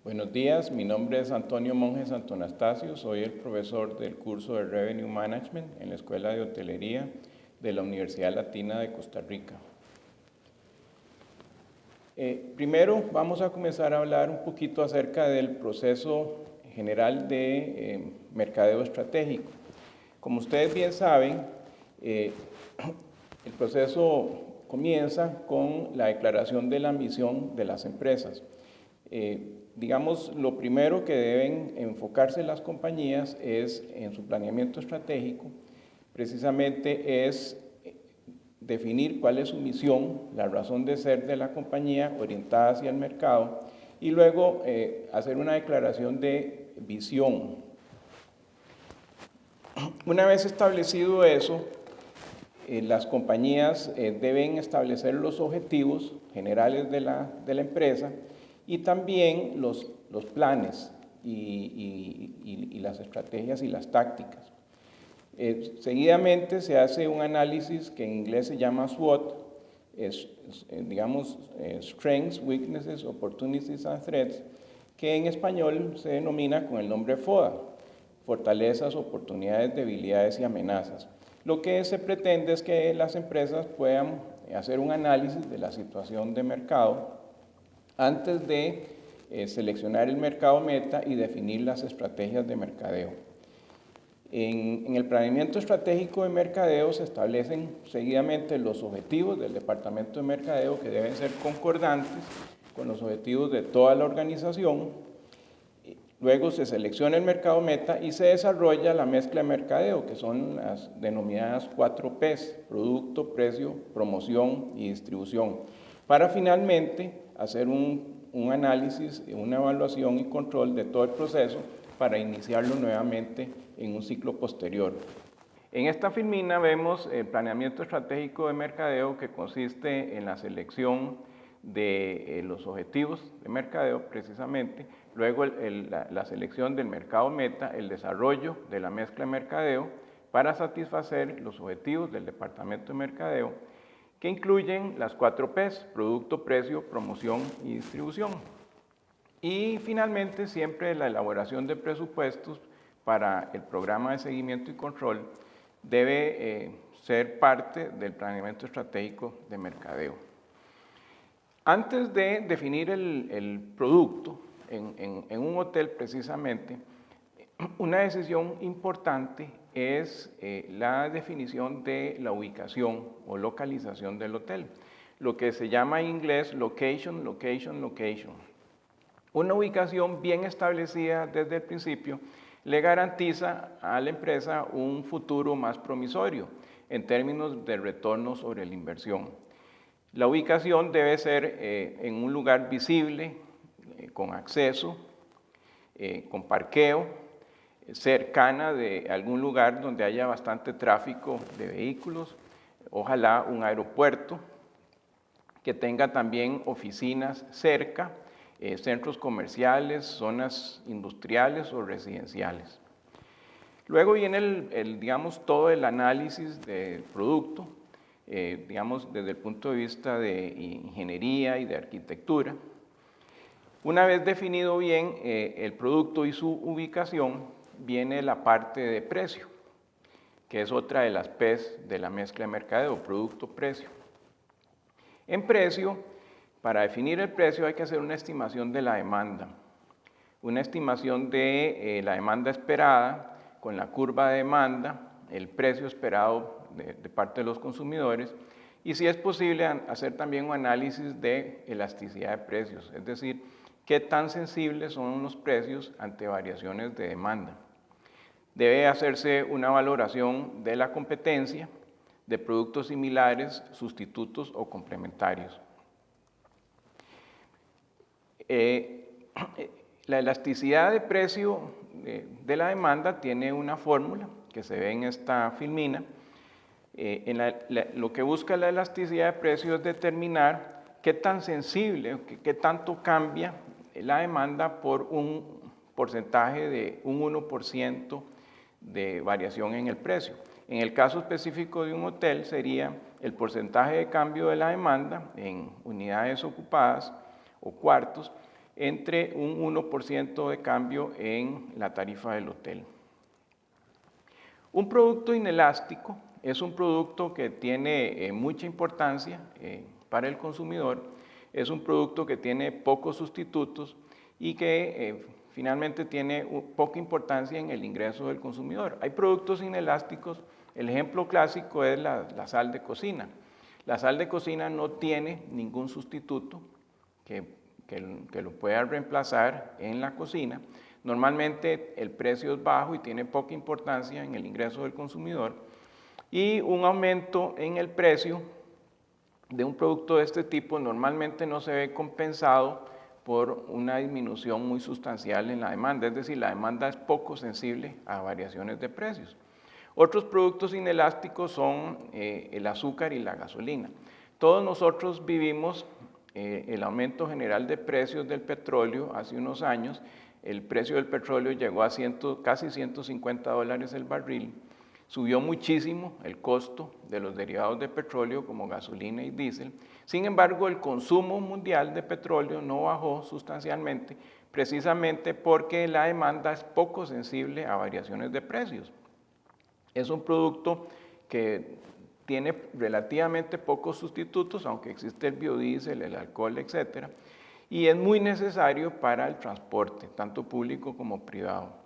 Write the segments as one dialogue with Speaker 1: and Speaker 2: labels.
Speaker 1: Buenos días, mi nombre es Antonio Monge Santonastasio, soy el profesor del curso de Revenue Management en la Escuela de Hotelería de la Universidad Latina de Costa Rica. Primero vamos a comenzar a hablar un poquito acerca del proceso general de mercadeo estratégico. Como ustedes bien saben, el proceso comienza con la declaración de la misión de las empresas. Digamos, lo primero que deben enfocarse las compañías es en su planeamiento estratégico, precisamente es definir cuál es su misión, la razón de ser de la compañía orientada hacia el mercado y luego hacer una declaración de visión. Una vez establecido eso, las compañías deben establecer los objetivos generales de la empresa y también los planes y las estrategias y las tácticas. Seguidamente se hace un análisis que en inglés se llama SWOT, digamos Strengths, Weaknesses, Opportunities and Threats, que en español se denomina con el nombre FODA, Fortalezas, Oportunidades, Debilidades y Amenazas. Lo que se pretende es que las empresas puedan hacer un análisis de la situación de mercado antes de seleccionar el mercado meta y definir las estrategias de mercadeo. En el planeamiento estratégico de mercadeo se establecen seguidamente los objetivos del departamento de mercadeo que deben ser concordantes con los objetivos de toda la organización. Luego se selecciona el mercado meta y se desarrolla la mezcla de mercadeo, que son las denominadas 4 Ps, producto, precio, promoción y distribución, para finalmente hacer un análisis, una evaluación y control de todo el proceso para iniciarlo nuevamente en un ciclo posterior. En esta filmina vemos el planeamiento estratégico de mercadeo que consiste en la selección de los objetivos de mercadeo precisamente, luego la selección del mercado meta, el desarrollo de la mezcla de mercadeo para satisfacer los objetivos del departamento de mercadeo que incluyen las 4 Ps, producto, precio, promoción y distribución. Y finalmente siempre la elaboración de presupuestos para el programa de seguimiento y control debe ser parte del planeamiento estratégico de mercadeo. Antes de definir el producto en un hotel precisamente, una decisión importante es la definición de la ubicación o localización del hotel, lo que se llama en inglés location, location, location. Una ubicación bien establecida desde el principio le garantiza a la empresa un futuro más promisorio en términos de retorno sobre la inversión. La ubicación debe ser en un lugar visible, con acceso, con parqueo, cercana de algún lugar donde haya bastante tráfico de vehículos, ojalá un aeropuerto, que tenga también oficinas cerca, centros comerciales, zonas industriales o residenciales. Luego viene digamos, todo el análisis del producto, digamos, desde el punto de vista de ingeniería y de arquitectura. Una vez definido bien el producto y su ubicación, viene la parte de precio, que es otra de las P's de la mezcla de mercadeo, producto-precio. En precio, para definir el precio hay que hacer una estimación de la demanda, una estimación de la demanda esperada con la curva de demanda, el precio esperado de parte de los consumidores y si es posible hacer también un análisis de elasticidad de precios, es decir, qué tan sensibles son los precios ante variaciones de demanda. Debe hacerse una valoración de la competencia, de productos similares, sustitutos o complementarios. La elasticidad de precio de la demanda tiene una fórmula que se ve en esta filmina. Lo que busca la elasticidad de precio es determinar qué tan sensible, qué tanto cambia la demanda por un porcentaje de un 1% de variación en el precio. En el caso específico de un hotel sería el porcentaje de cambio de la demanda en unidades ocupadas o cuartos entre un 1% de cambio en la tarifa del hotel. Un producto inelástico es un producto que tiene mucha importancia para el consumidor, es un producto que tiene pocos sustitutos y que finalmente tiene poca importancia en el ingreso del consumidor. Hay productos inelásticos, el ejemplo clásico es la sal de cocina. La sal de cocina no tiene ningún sustituto que lo pueda reemplazar en la cocina. Normalmente el precio es bajo y tiene poca importancia en el ingreso del consumidor. Y un aumento en el precio de un producto de este tipo normalmente no se ve compensado por una disminución muy sustancial en la demanda, es decir, la demanda es poco sensible a variaciones de precios. Otros productos inelásticos son el azúcar y la gasolina. Todos nosotros vivimos el aumento general de precios del petróleo hace unos años. El precio del petróleo llegó a casi $150 el barril. Subió muchísimo el costo de los derivados de petróleo como gasolina y diésel. Sin embargo, el consumo mundial de petróleo no bajó sustancialmente, precisamente porque la demanda es poco sensible a variaciones de precios. Es un producto que tiene relativamente pocos sustitutos, aunque existe el biodiesel, el alcohol, etc. Y es muy necesario para el transporte, tanto público como privado.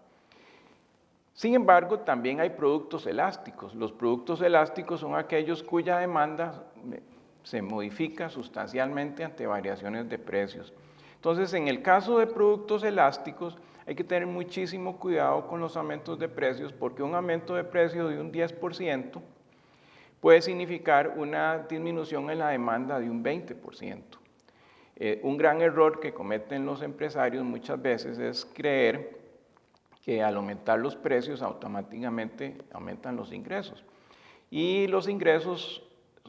Speaker 1: Sin embargo, también hay productos elásticos. Los productos elásticos son aquellos cuya demanda se modifica sustancialmente ante variaciones de precios. Entonces, en el caso de productos elásticos, hay que tener muchísimo cuidado con los aumentos de precios porque un aumento de precio de un 10% puede significar una disminución en la demanda de un 20%. Un gran error que cometen los empresarios muchas veces es creer que al aumentar los precios automáticamente aumentan los ingresos. Y los ingresos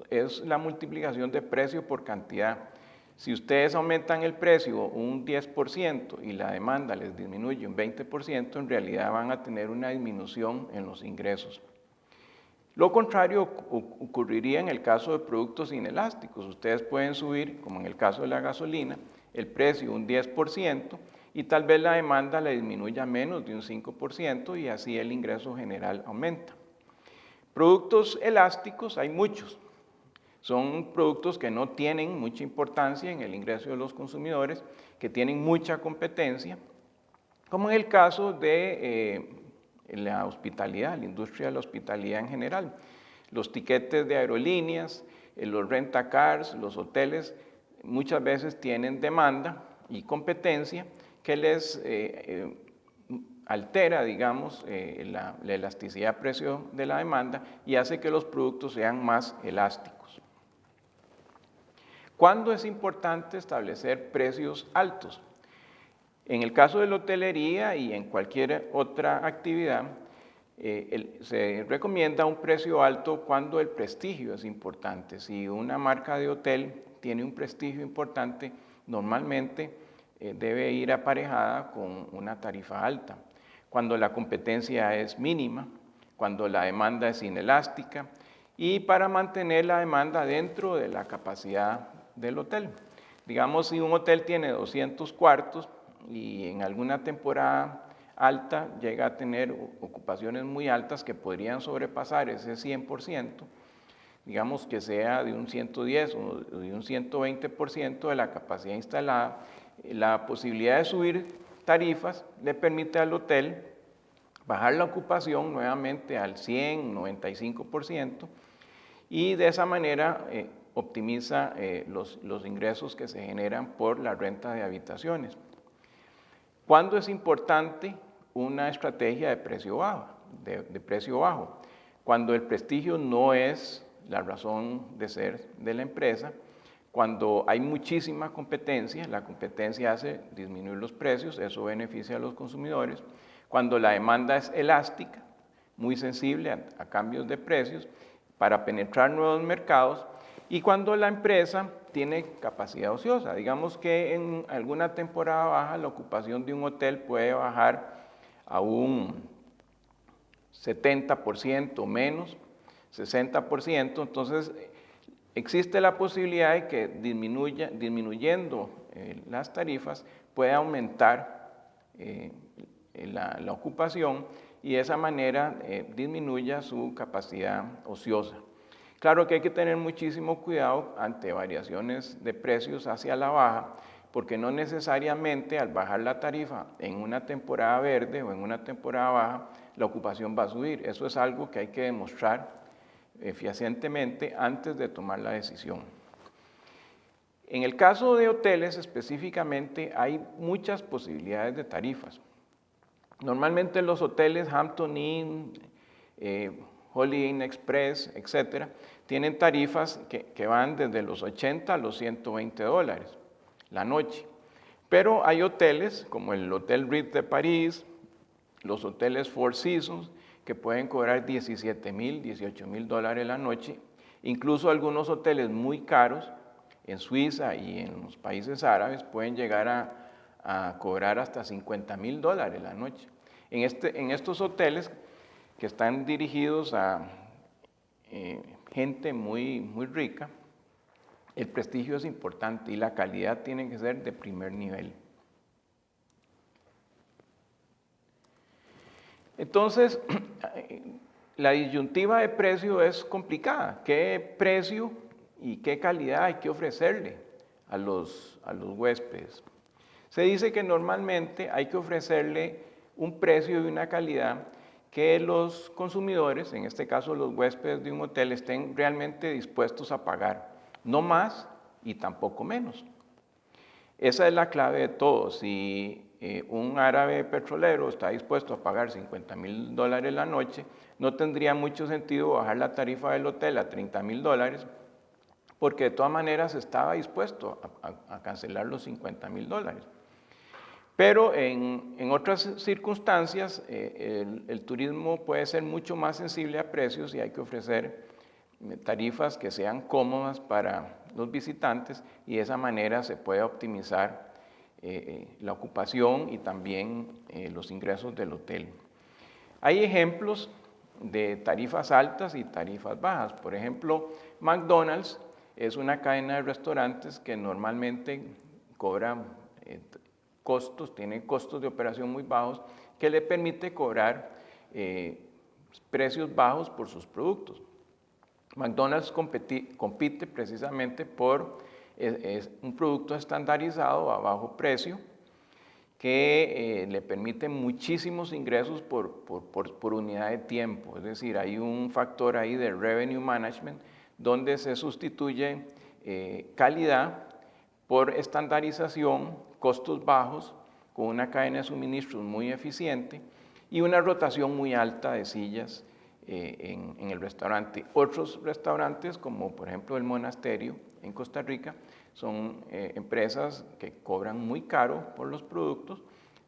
Speaker 1: es la multiplicación de precio por cantidad. Si ustedes aumentan el precio un 10% y la demanda les disminuye un 20%, en realidad van a tener una disminución en los ingresos. Lo contrario ocurriría en el caso de productos inelásticos. Ustedes pueden subir, como en el caso de la gasolina, el precio un 10% y tal vez la demanda le disminuya menos de un 5% y así el ingreso general aumenta. Productos elásticos hay muchos. Son productos que no tienen mucha importancia en el ingreso de los consumidores, que tienen mucha competencia, como en el caso de la hospitalidad, la industria de la hospitalidad en general. Los tiquetes de aerolíneas, los rent-a-cars, los hoteles, muchas veces tienen demanda y competencia que les altera, digamos, la elasticidad precio de la demanda y hace que los productos sean más elásticos. ¿Cuándo es importante establecer precios altos? En el caso de la hotelería y en cualquier otra actividad, se recomienda un precio alto cuando el prestigio es importante. Si una marca de hotel tiene un prestigio importante, normalmente debe ir aparejada con una tarifa alta. Cuando la competencia es mínima, cuando la demanda es inelástica y para mantener la demanda dentro de la capacidad del hotel. Digamos, si un hotel tiene 200 cuartos y en alguna temporada alta llega a tener ocupaciones muy altas que podrían sobrepasar ese 100%, digamos que sea de un 110 o de un 120% de la capacidad instalada, la posibilidad de subir tarifas le permite al hotel bajar la ocupación nuevamente al 100, 95% y de esa manera optimiza los ingresos que se generan por la renta de habitaciones. ¿Cuándo es importante una estrategia de precio bajo? Cuando el prestigio no es la razón de ser de la empresa, cuando hay muchísima competencia, la competencia hace disminuir los precios, eso beneficia a los consumidores, cuando la demanda es elástica, muy sensible a cambios de precios, para penetrar nuevos mercados, y cuando la empresa tiene capacidad ociosa. Digamos que en alguna temporada baja la ocupación de un hotel puede bajar a un 70% o menos, 60%, entonces existe la posibilidad de que disminuyendo las tarifas pueda aumentar la ocupación y de esa manera disminuya su capacidad ociosa. Claro que hay que tener muchísimo cuidado ante variaciones de precios hacia la baja, porque no necesariamente al bajar la tarifa en una temporada verde o en una temporada baja, la ocupación va a subir. Eso es algo que hay que demostrar fehacientemente antes de tomar la decisión. En el caso de hoteles específicamente hay muchas posibilidades de tarifas. Normalmente los hoteles Hampton Inn, Holiday Inn Express, etcétera, tienen tarifas que van desde los 80 a los $120 la noche. Pero hay hoteles como el Hotel Ritz de París, los hoteles Four Seasons, que pueden cobrar $17,000, $18,000 la noche. Incluso algunos hoteles muy caros en Suiza y en los países árabes pueden llegar a cobrar hasta $50,000 la noche. En estos hoteles que están dirigidos a gente muy rica, el prestigio es importante y la calidad tiene que ser de primer nivel. Entonces, la disyuntiva de precio es complicada. ¿Qué precio y qué calidad hay que ofrecerle a los huéspedes? Se dice que normalmente hay que ofrecerle un precio y una calidad que los consumidores, en este caso los huéspedes de un hotel, estén realmente dispuestos a pagar. No más y tampoco menos. Esa es la clave de todo. Si un árabe petrolero está dispuesto a pagar $50,000 la noche, no tendría mucho sentido bajar la tarifa del hotel a $30,000, porque de todas maneras estaba dispuesto a cancelar los $50,000. Pero en otras circunstancias, el turismo puede ser mucho más sensible a precios y hay que ofrecer tarifas que sean cómodas para los visitantes y de esa manera se puede optimizar la ocupación y también los ingresos del hotel. Hay ejemplos de tarifas altas y tarifas bajas. Por ejemplo, McDonald's es una cadena de restaurantes que normalmente cobra tiene costos de operación muy bajos que le permite cobrar precios bajos por sus productos. McDonald's compite precisamente por un producto estandarizado a bajo precio que le permite muchísimos ingresos por unidad de tiempo. Es decir, hay un factor ahí de revenue management donde se sustituye calidad por estandarización, costos bajos, con una cadena de suministros muy eficiente y una rotación muy alta de sillas en el restaurante. Otros restaurantes, como por ejemplo el Monasterio en Costa Rica, son empresas que cobran muy caro por los productos,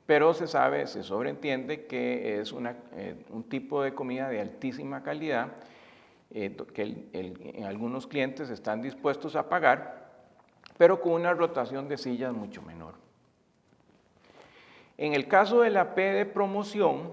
Speaker 1: pero se sobreentiende que es un tipo de comida de altísima calidad que en algunos clientes están dispuestos a pagar, pero con una rotación de sillas mucho menor. En el caso de la P de promoción,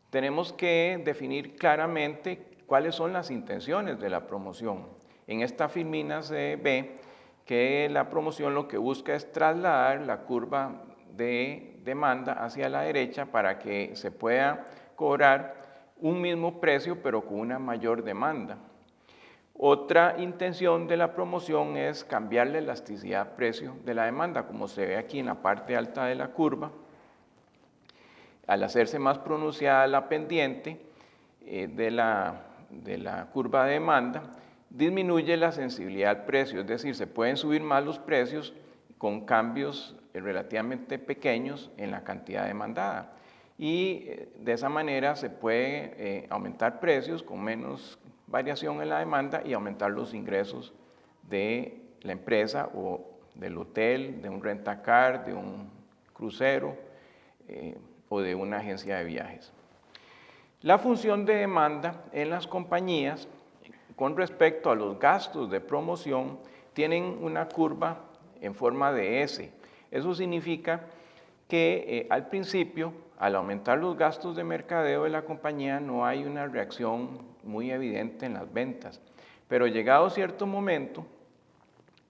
Speaker 1: tenemos que definir claramente cuáles son las intenciones de la promoción. En esta filmina se ve que la promoción lo que busca es trasladar la curva de demanda hacia la derecha para que se pueda cobrar un mismo precio pero con una mayor demanda. Otra intención de la promoción es cambiar la elasticidad precio de la demanda, como se ve aquí en la parte alta de la curva. Al hacerse más pronunciada la pendiente de la curva de demanda, disminuye la sensibilidad al precio, es decir, se pueden subir más los precios con cambios relativamente pequeños en la cantidad demandada. Y de esa manera se puede aumentar precios con menos variación en la demanda y aumentar los ingresos de la empresa o del hotel, de un rentacar, de un crucero o de una agencia de viajes. La función de demanda en las compañías con respecto a los gastos de promoción tienen una curva en forma de S. Eso significa que al principio, al aumentar los gastos de mercadeo de la compañía, no hay una reacción muy evidente en las ventas. Pero llegado cierto momento,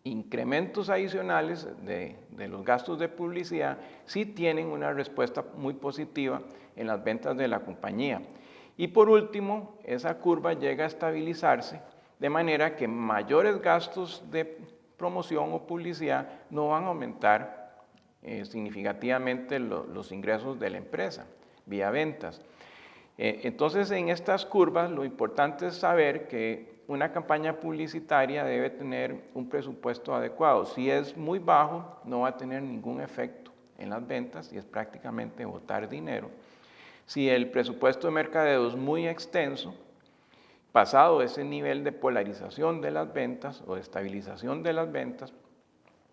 Speaker 1: incrementos adicionales de los gastos de publicidad sí tienen una respuesta muy positiva en las ventas de la compañía. Y por último, esa curva llega a estabilizarse de manera que mayores gastos de promoción o publicidad no van a aumentar significativamente los ingresos de la empresa vía ventas. Entonces, en estas curvas lo importante es saber que una campaña publicitaria debe tener un presupuesto adecuado. Si es muy bajo, no va a tener ningún efecto en las ventas y es prácticamente botar dinero. Si el presupuesto de mercadeo es muy extenso, pasado ese nivel de polarización de las ventas o de estabilización de las ventas,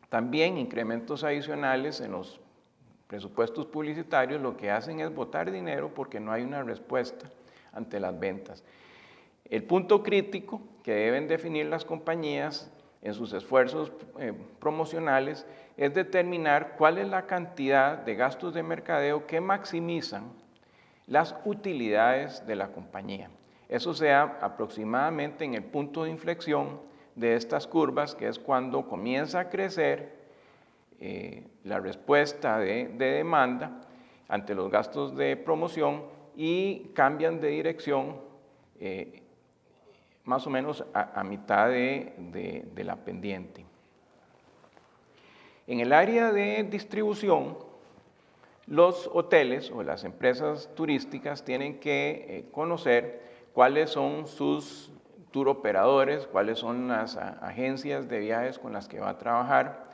Speaker 1: también incrementos adicionales en los presupuestos publicitarios lo que hacen es botar dinero porque no hay una respuesta ante las ventas. El punto crítico que deben definir las compañías en sus esfuerzos promocionales es determinar cuál es la cantidad de gastos de mercadeo que maximizan las utilidades de la compañía. Eso sea aproximadamente en el punto de inflexión de estas curvas, que es cuando comienza a crecer la respuesta de demanda ante los gastos de promoción y cambian de dirección más o menos a mitad de la pendiente. En el área de distribución, los hoteles o las empresas turísticas tienen que conocer cuáles son sus tour operadores, cuáles son las agencias de viajes con las que va a trabajar.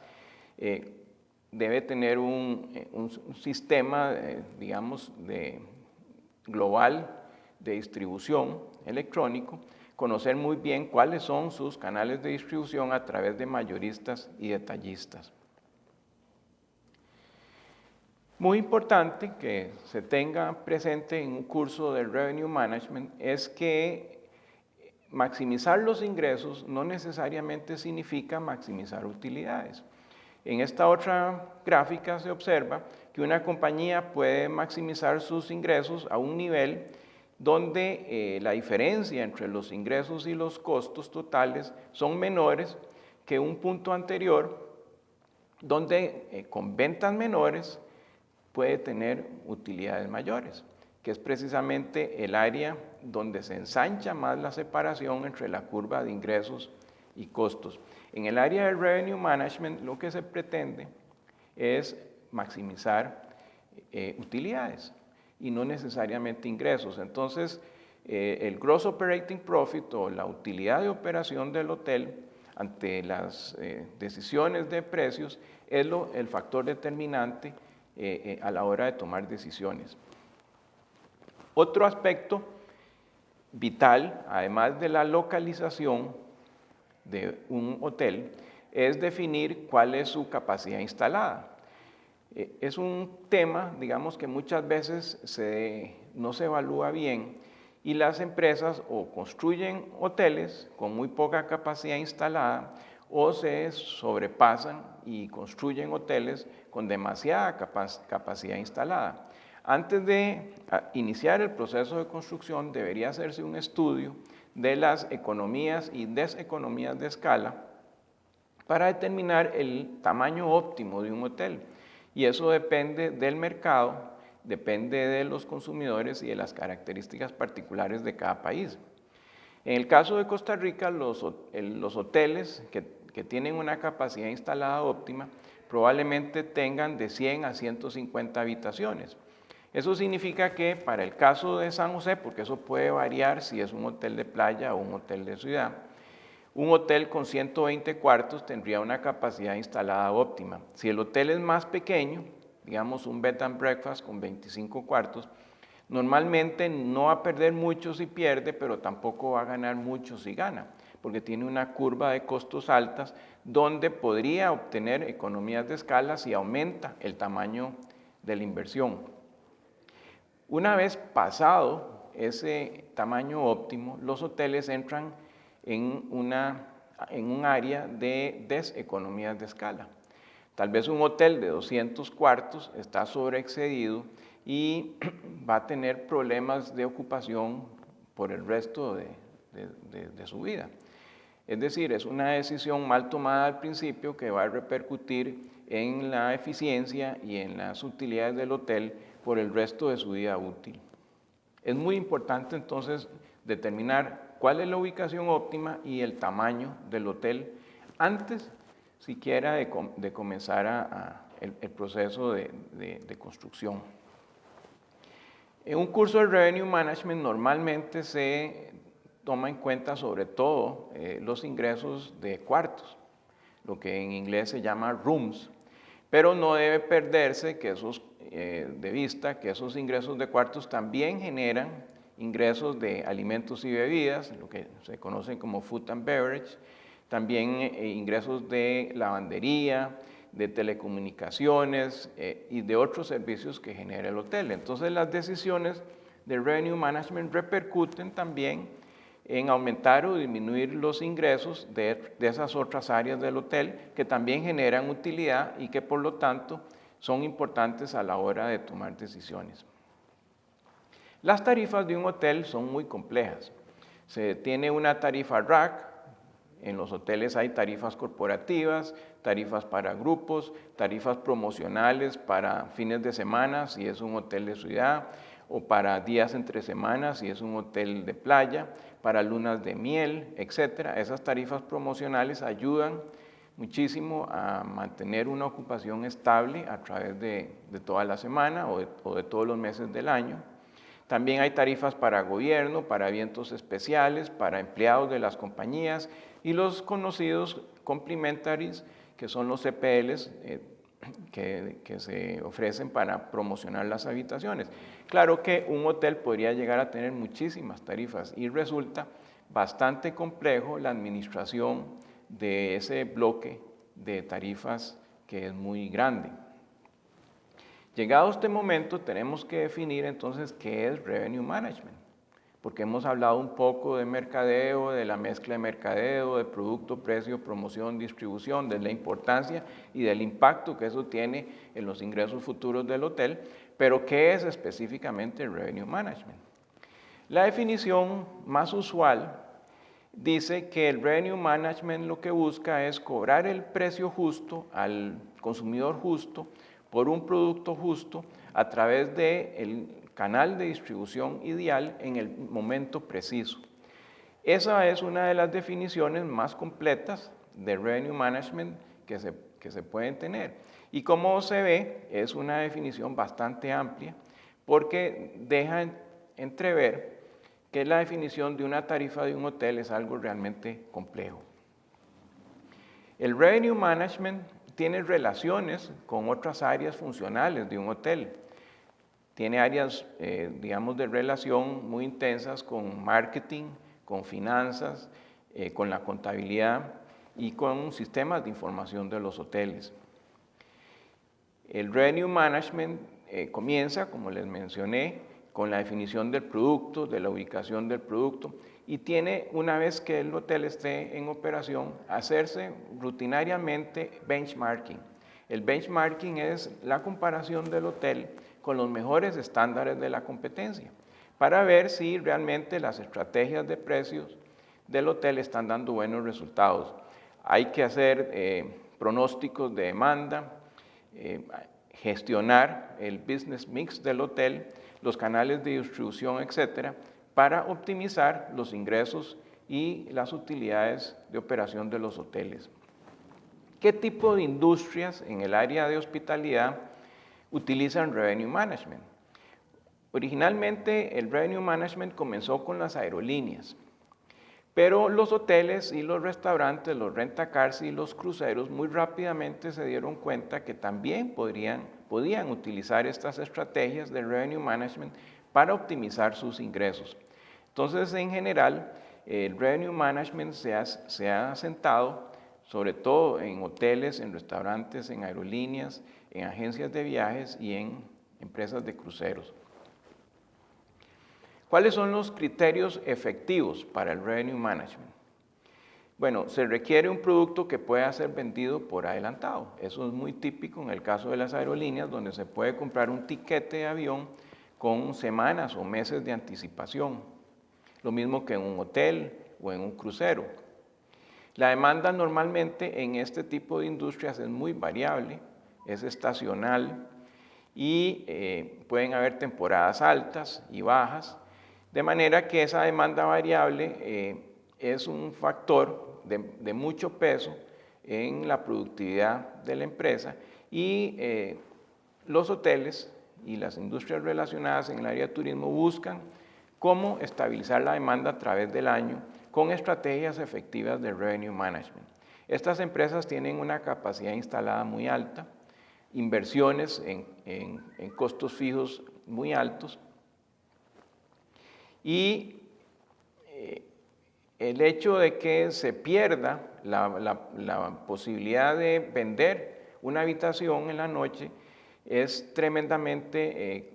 Speaker 1: Debe tener un sistema, digamos, global de distribución electrónico, conocer muy bien cuáles son sus canales de distribución a través de mayoristas y detallistas. Muy importante que se tenga presente en un curso de Revenue Management es que maximizar los ingresos no necesariamente significa maximizar utilidades. En esta otra gráfica se observa que una compañía puede maximizar sus ingresos a un nivel donde la diferencia entre los ingresos y los costos totales son menores que un punto anterior, donde con ventas menores puede tener utilidades mayores, que es precisamente el área donde se ensancha más la separación entre la curva de ingresos y costos. En el área del Revenue Management lo que se pretende es maximizar utilidades y no necesariamente ingresos. Entonces, el Gross Operating Profit o la utilidad de operación del hotel ante las decisiones de precios es el factor determinante a la hora de tomar decisiones. Otro aspecto vital, además de la localización de un hotel, es definir cuál es su capacidad instalada. Es un tema, digamos, que muchas veces no se evalúa bien y las empresas o construyen hoteles con muy poca capacidad instalada o se sobrepasan y construyen hoteles con demasiada capacidad instalada. Antes de iniciar el proceso de construcción debería hacerse un estudio de las economías y deseconomías de escala para determinar el tamaño óptimo de un hotel. Y eso depende del mercado, depende de los consumidores y de las características particulares de cada país. En el caso de Costa Rica, los hoteles que tienen una capacidad instalada óptima probablemente tengan de 100 a 150 habitaciones. Eso significa que para el caso de San José, porque eso puede variar si es un hotel de playa o un hotel de ciudad, un hotel con 120 cuartos tendría una capacidad instalada óptima. Si el hotel es más pequeño, digamos un bed and breakfast con 25 cuartos, normalmente no va a perder mucho si pierde, pero tampoco va a ganar mucho si gana, porque tiene una curva de costos altas donde podría obtener economías de escala si aumenta el tamaño de la inversión. Una vez pasado ese tamaño óptimo, los hoteles entran en un área de deseconomías de escala. Tal vez un hotel de 200 cuartos está sobreexcedido y va a tener problemas de ocupación por el resto de su vida. Es decir, es una decisión mal tomada al principio que va a repercutir en la eficiencia y en las utilidades del hotel por el resto de su vida útil. Es muy importante entonces determinar cuál es la ubicación óptima y el tamaño del hotel antes siquiera de comenzar el proceso de construcción. En un curso de Revenue Management normalmente se toma en cuenta sobre todo los ingresos de cuartos, lo que en inglés se llama rooms, pero no debe perderse que de vista que esos ingresos de cuartos también generan ingresos de alimentos y bebidas, lo que se conocen como food and beverage, también ingresos de lavandería, de telecomunicaciones y de otros servicios que genera el hotel. Entonces las decisiones de Revenue Management repercuten también en aumentar o disminuir los ingresos de esas otras áreas del hotel que también generan utilidad y que por lo tanto son importantes a la hora de tomar decisiones. Las tarifas de un hotel son muy complejas. Se tiene una tarifa rack, en los hoteles hay tarifas corporativas, tarifas para grupos, tarifas promocionales para fines de semana si es un hotel de ciudad, o para días entre semanas si es un hotel de playa, para lunas de miel, etc. Esas tarifas promocionales ayudan muchísimo a mantener una ocupación estable a través de toda la semana o de todos los meses del año. También hay tarifas para gobierno, para eventos especiales, para empleados de las compañías y los conocidos complementaries, que son los CPLs que se ofrecen para promocionar las habitaciones. Claro que un hotel podría llegar a tener muchísimas tarifas y resulta bastante complejo la administración de ese bloque de tarifas que es muy grande. Llegado este momento, tenemos que definir entonces qué es Revenue Management, porque hemos hablado un poco de mercadeo, de la mezcla de mercadeo, de producto, precio, promoción, distribución, de la importancia y del impacto que eso tiene en los ingresos futuros del hotel, pero ¿qué es específicamente el Revenue Management? La definición más usual dice que el Revenue Management lo que busca es cobrar el precio justo al consumidor justo por un producto justo a través del canal de distribución ideal en el momento preciso. Esa es una de las definiciones más completas de Revenue Management que se pueden tener. Y como se ve, es una definición bastante amplia porque deja entrever que la definición de una tarifa de un hotel es algo realmente complejo. El Revenue Management tiene relaciones con otras áreas funcionales de un hotel. Tiene áreas, digamos, de relación muy intensas con marketing, con finanzas, con la contabilidad y con sistemas de información de los hoteles. El Revenue Management comienza, como les mencioné, con la definición del producto, de la ubicación del producto, y tiene, una vez que el hotel esté en operación, hacerse rutinariamente benchmarking. El benchmarking es la comparación del hotel con los mejores estándares de la competencia, para ver si realmente las estrategias de precios del hotel están dando buenos resultados. Hay que hacer pronósticos de demanda, gestionar el business mix del hotel, los canales de distribución, etcétera, para optimizar los ingresos y las utilidades de operación de los hoteles. ¿Qué tipo de industrias en el área de hospitalidad utilizan Revenue Management? Originalmente el Revenue Management comenzó con las aerolíneas, pero los hoteles y los restaurantes, los rentacars y los cruceros muy rápidamente se dieron cuenta que también podían utilizar estas estrategias de Revenue Management para optimizar sus ingresos. Entonces, en general, el Revenue Management se ha asentado sobre todo en hoteles, en restaurantes, en aerolíneas, en agencias de viajes y en empresas de cruceros. ¿Cuáles son los criterios efectivos para el Revenue Management? Bueno, se requiere un producto que pueda ser vendido por adelantado. Eso es muy típico en el caso de las aerolíneas, donde se puede comprar un tiquete de avión con semanas o meses de anticipación. Lo mismo que en un hotel o en un crucero. La demanda normalmente en este tipo de industrias es muy variable, es estacional y pueden haber temporadas altas y bajas, de manera que esa demanda variable es un factor de mucho peso en la productividad de la empresa y los hoteles y las industrias relacionadas en el área de turismo buscan cómo estabilizar la demanda a través del año con estrategias efectivas de revenue management. Estas empresas tienen una capacidad instalada muy alta, inversiones en costos fijos muy altos y el hecho de que se pierda la posibilidad de vender una habitación en la noche es tremendamente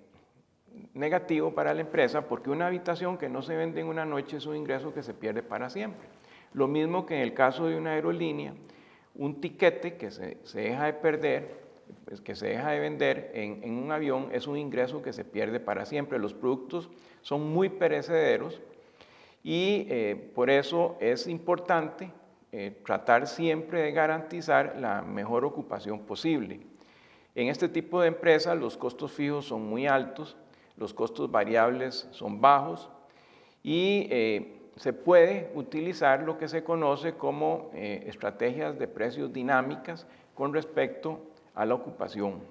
Speaker 1: negativo para la empresa porque una habitación que no se vende en una noche es un ingreso que se pierde para siempre. Lo mismo que en el caso de una aerolínea, un tiquete que se deja de perder, pues, que se deja de vender en un avión es un ingreso que se pierde para siempre. Los productos son muy perecederos y por eso es importante tratar siempre de garantizar la mejor ocupación posible. En este tipo de empresas los costos fijos son muy altos, los costos variables son bajos y se puede utilizar lo que se conoce como estrategias de precios dinámicas con respecto a la ocupación.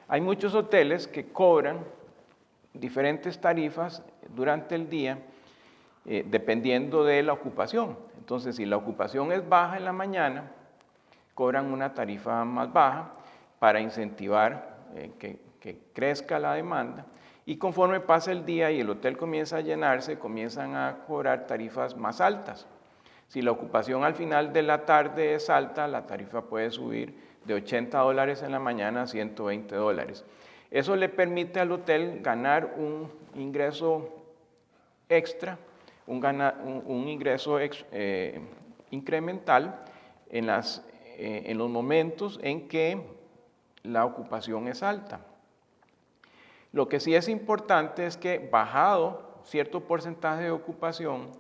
Speaker 1: Hay muchos hoteles que cobran diferentes tarifas durante el día dependiendo de la ocupación. Entonces, si la ocupación es baja en la mañana, cobran una tarifa más baja para incentivar que crezca la demanda y conforme pasa el día y el hotel comienza a llenarse, comienzan a cobrar tarifas más altas. Si la ocupación al final de la tarde es alta, la tarifa puede subir de $80 en la mañana a $120. Eso le permite al hotel ganar un ingreso extra, un ingreso incremental en los momentos en que la ocupación es alta. Lo que sí es importante es que bajado cierto porcentaje de ocupación,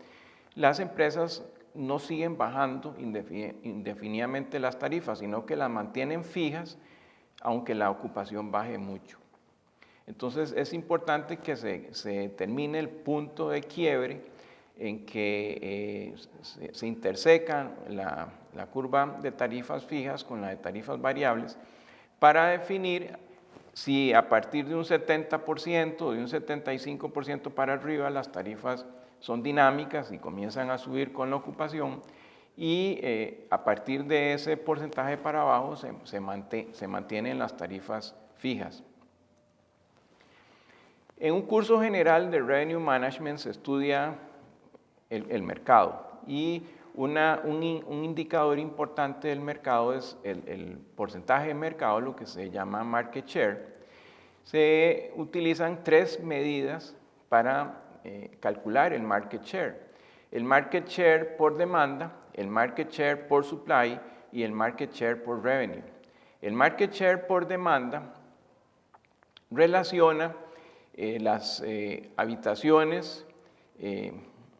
Speaker 1: las empresas no siguen bajando indefinidamente las tarifas, sino que las mantienen fijas aunque la ocupación baje mucho. Entonces es importante que se determine el punto de quiebre en que se intersecan la curva de tarifas fijas con la de tarifas variables para definir si a partir de un 70% o de un 75% para arriba las tarifas son dinámicas y comienzan a subir con la ocupación y a partir de ese porcentaje para abajo se mantienen las tarifas fijas. En un curso general de Revenue Management se estudia el mercado y un indicador importante del mercado es el porcentaje de mercado, lo que se llama market share. Se utilizan tres medidas para calcular el market share. El market share por demanda, el market share por supply y el market share por revenue. El market share por demanda relaciona las habitaciones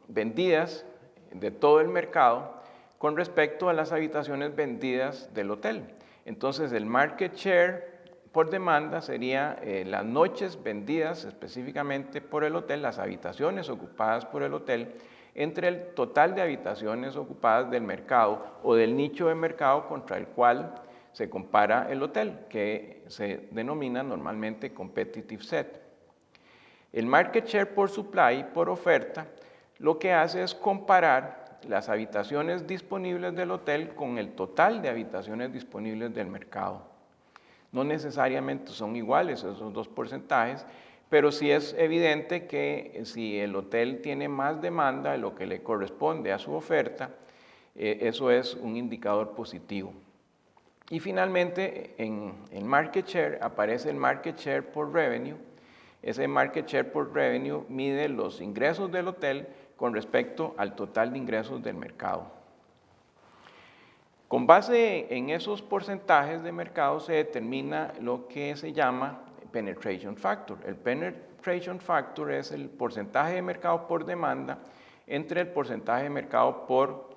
Speaker 1: vendidas de todo el mercado con respecto a las habitaciones vendidas del hotel. Entonces el market share por demanda sería las noches vendidas específicamente por el hotel, las habitaciones ocupadas por el hotel, entre el total de habitaciones ocupadas del mercado o del nicho de mercado contra el cual se compara el hotel, que se denomina normalmente competitive set. El market share por supply, por oferta, lo que hace es comparar las habitaciones disponibles del hotel con el total de habitaciones disponibles del mercado. No necesariamente son iguales esos dos porcentajes, pero sí es evidente que si el hotel tiene más demanda de lo que le corresponde a su oferta, eso es un indicador positivo. Y finalmente, en market share aparece el market share por revenue. Ese market share por revenue mide los ingresos del hotel con respecto al total de ingresos del mercado. Con base en esos porcentajes de mercado se determina lo que se llama penetration factor. El penetration factor es el porcentaje de mercado por demanda entre el porcentaje de mercado por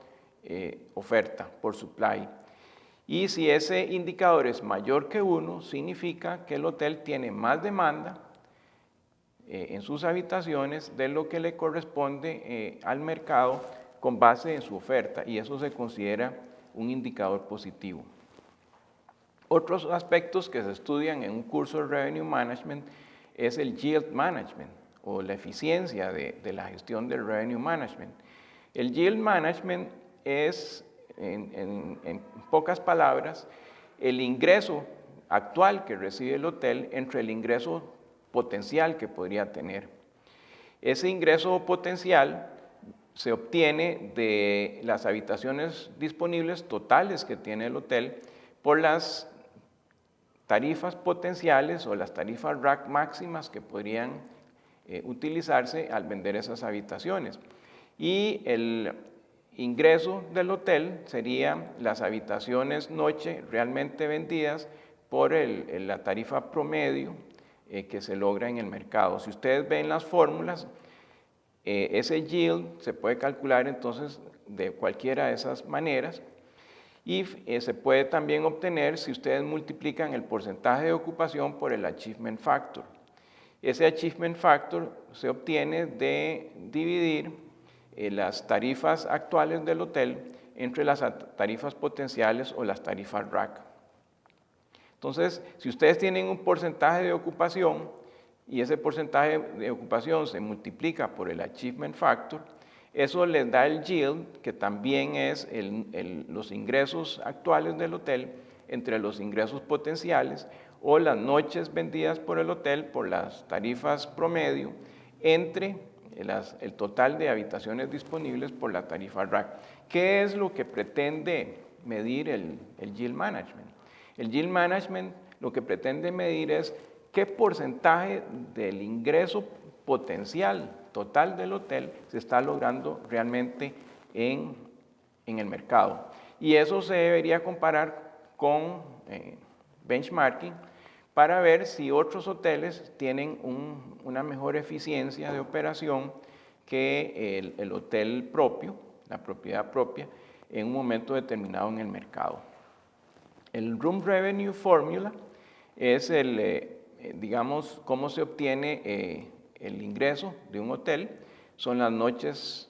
Speaker 1: oferta, por supply. Y si ese indicador es mayor que 1, significa que el hotel tiene más demanda en sus habitaciones de lo que le corresponde al mercado con base en su oferta, y eso se considera un indicador positivo. Otros aspectos que se estudian en un curso de Revenue Management es el Yield Management o la eficiencia de la gestión del Revenue Management. El Yield Management es, en pocas palabras, el ingreso actual que recibe el hotel entre el ingreso potencial que podría tener. Ese ingreso potencial se obtiene de las habitaciones disponibles totales que tiene el hotel por las tarifas potenciales o las tarifas rack máximas que podrían utilizarse al vender esas habitaciones. Y el ingreso del hotel serían las habitaciones noche realmente vendidas por la tarifa promedio que se logra en el mercado. Si ustedes ven las fórmulas, ese yield se puede calcular entonces de cualquiera de esas maneras, y se puede también obtener si ustedes multiplican el porcentaje de ocupación por el achievement factor. Ese achievement factor se obtiene de dividir las tarifas actuales del hotel entre las tarifas potenciales o las tarifas rack. Entonces, si ustedes tienen un porcentaje de ocupación y ese porcentaje de ocupación se multiplica por el achievement factor, eso les da el yield, que también es los ingresos actuales del hotel entre los ingresos potenciales o las noches vendidas por el hotel por las tarifas promedio entre el total de habitaciones disponibles por la tarifa rack. ¿Qué es lo que pretende medir el yield management? El yield management lo que pretende medir es qué porcentaje del ingreso potencial total del hotel se está logrando realmente en el mercado. Y eso se debería comparar con benchmarking para ver si otros hoteles tienen una mejor eficiencia de operación que el hotel propio, la propiedad propia, en un momento determinado en el mercado. El Room Revenue Formula es digamos, cómo se obtiene el ingreso de un hotel. Son las noches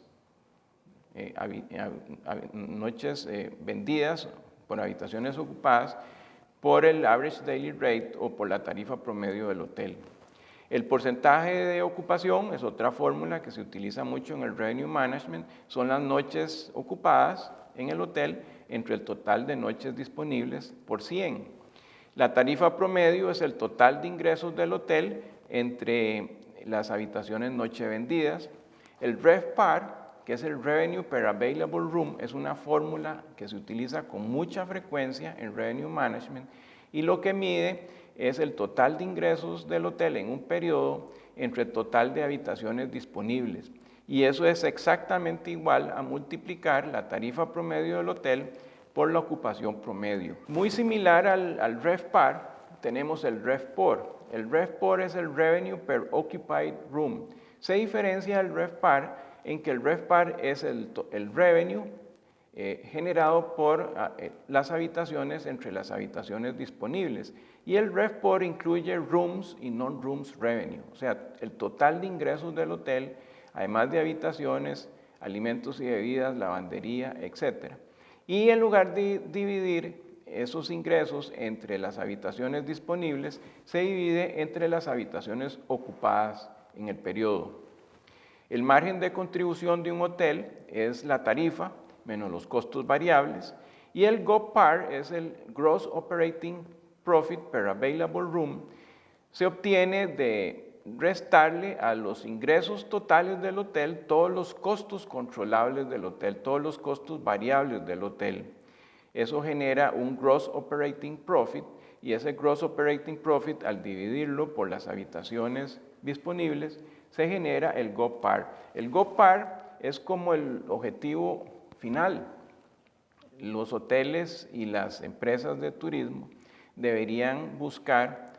Speaker 1: vendidas por habitaciones ocupadas por el average daily rate o por la tarifa promedio del hotel. El porcentaje de ocupación es otra fórmula que se utiliza mucho en el revenue management. Son las noches ocupadas en el hotel entre el total de noches disponibles por 100. La tarifa promedio es el total de ingresos del hotel entre las habitaciones noche vendidas. El RevPAR, que es el Revenue Per Available Room, es una fórmula que se utiliza con mucha frecuencia en Revenue Management y lo que mide es el total de ingresos del hotel en un periodo entre el total de habitaciones disponibles. Y eso es exactamente igual a multiplicar la tarifa promedio del hotel por la ocupación promedio. Muy similar al RevPAR, tenemos el RevPOR. El RevPOR es el Revenue Per Occupied Room. Se diferencia del RevPAR en que el RevPAR es el revenue generado por las habitaciones entre las habitaciones disponibles. Y el RevPOR incluye rooms y non-rooms revenue, o sea, el total de ingresos del hotel, además de habitaciones, alimentos y bebidas, lavandería, etc. Y en lugar de dividir esos ingresos entre las habitaciones disponibles, se divide entre las habitaciones ocupadas en el periodo. El margen de contribución de un hotel es la tarifa menos los costos variables y el GOPAR es el Gross Operating Profit Per Available Room. Se obtiene de restarle a los ingresos totales del hotel todos los costos controlables del hotel, todos los costos variables del hotel. Eso genera un Gross Operating Profit y ese Gross Operating Profit, al dividirlo por las habitaciones disponibles, se genera el GOPAR. El GOPAR es como el objetivo final. Los hoteles y las empresas de turismo deberían buscar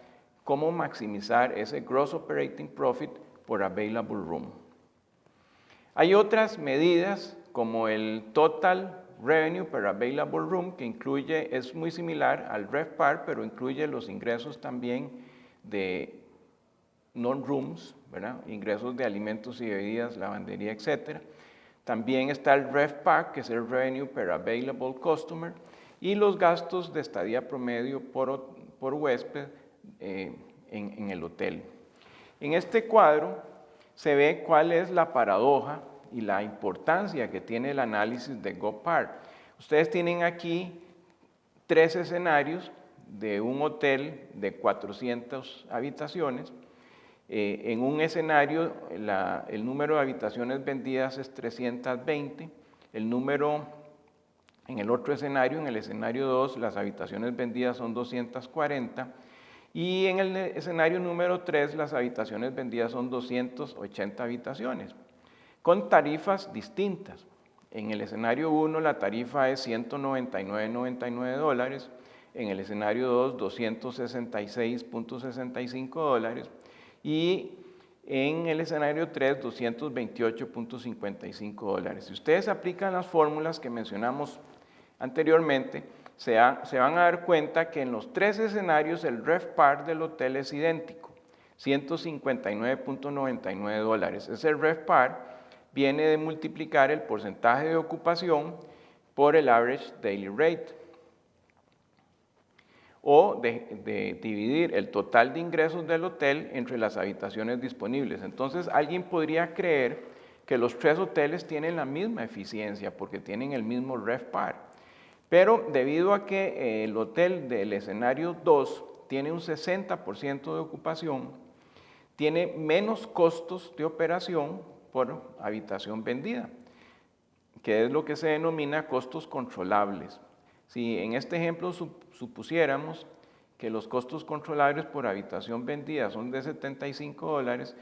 Speaker 1: cómo maximizar ese Gross Operating Profit por Available Room. Hay otras medidas como el Total Revenue per Available Room, que incluye, es muy similar al RevPAR, pero incluye los ingresos también de non-rooms, ¿verdad? Ingresos de alimentos y bebidas, lavandería, etc. También está el RevPAR, que es el Revenue per Available Customer, y los gastos de estadía promedio por huésped en el hotel. En este cuadro se ve cuál es la paradoja y la importancia que tiene el análisis de GoPAR. Ustedes tienen aquí 3 escenarios de un hotel de 400 habitaciones. En un escenario, el número de habitaciones vendidas es 320. En el otro escenario, en el escenario 2, las habitaciones vendidas son 240. Y en el escenario número 3, las habitaciones vendidas son 280 habitaciones, con tarifas distintas. En el escenario 1 la tarifa es $199.99, en el escenario 2 $266.65 y en el escenario 3 $228.55. Si ustedes aplican las fórmulas que mencionamos anteriormente, se van a dar cuenta que en los 3 escenarios el RevPAR del hotel es idéntico, $159.99. Ese RevPAR viene de multiplicar el porcentaje de ocupación por el average daily rate, o de dividir el total de ingresos del hotel entre las habitaciones disponibles. Entonces, alguien podría creer que los 3 hoteles tienen la misma eficiencia porque tienen el mismo RevPAR. Pero debido a que el hotel del escenario 2 tiene un 60% de ocupación, tiene menos costos de operación por habitación vendida, que es lo que se denomina costos controlables. Si en este ejemplo supusiéramos que los costos controlables por habitación vendida son de $75,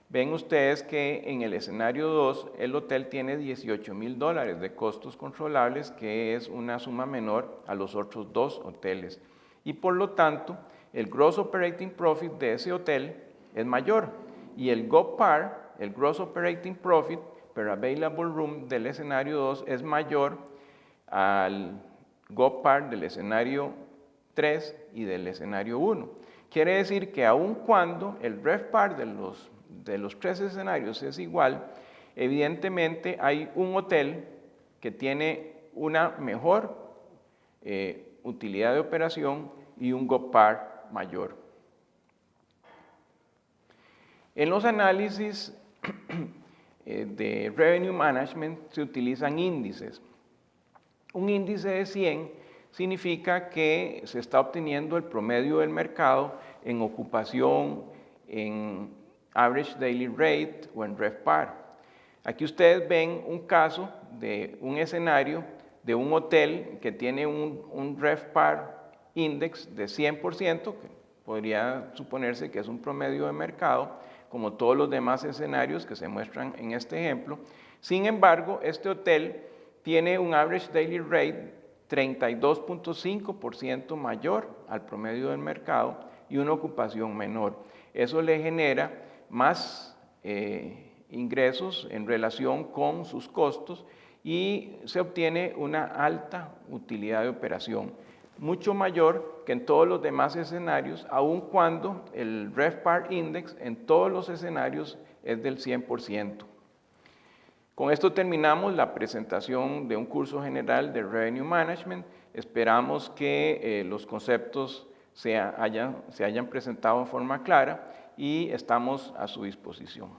Speaker 1: ven ustedes que en el escenario 2 el hotel tiene $18,000 de costos controlables, que es una suma menor a los otros 2 hoteles. Y por lo tanto, el Gross Operating Profit de ese hotel es mayor. Y el GoPAR, el Gross Operating Profit per Available Room del escenario 2 es mayor al GoPAR del escenario 3 y del escenario 1. Quiere decir que aun cuando el RevPAR de los 3 escenarios es igual, evidentemente hay un hotel que tiene una mejor utilidad de operación y un GoPAR mayor. En los análisis de Revenue Management se utilizan índices. Un índice de 100 significa que se está obteniendo el promedio del mercado en ocupación, en average daily rate o en RevPAR. Aquí ustedes ven un caso de un escenario de un hotel que tiene un RevPAR index de 100%, que podría suponerse que es un promedio de mercado, como todos los demás escenarios que se muestran en este ejemplo. Sin embargo, este hotel tiene un average daily rate 32.5% mayor al promedio del mercado y una ocupación menor. Eso le genera más ingresos en relación con sus costos y se obtiene una alta utilidad de operación, mucho mayor que en todos los demás escenarios, aun cuando el RevPAR Index en todos los escenarios es del 100%. Con esto terminamos la presentación de un curso general de Revenue Management. Esperamos que los conceptos se hayan presentado en forma clara y estamos a su disposición.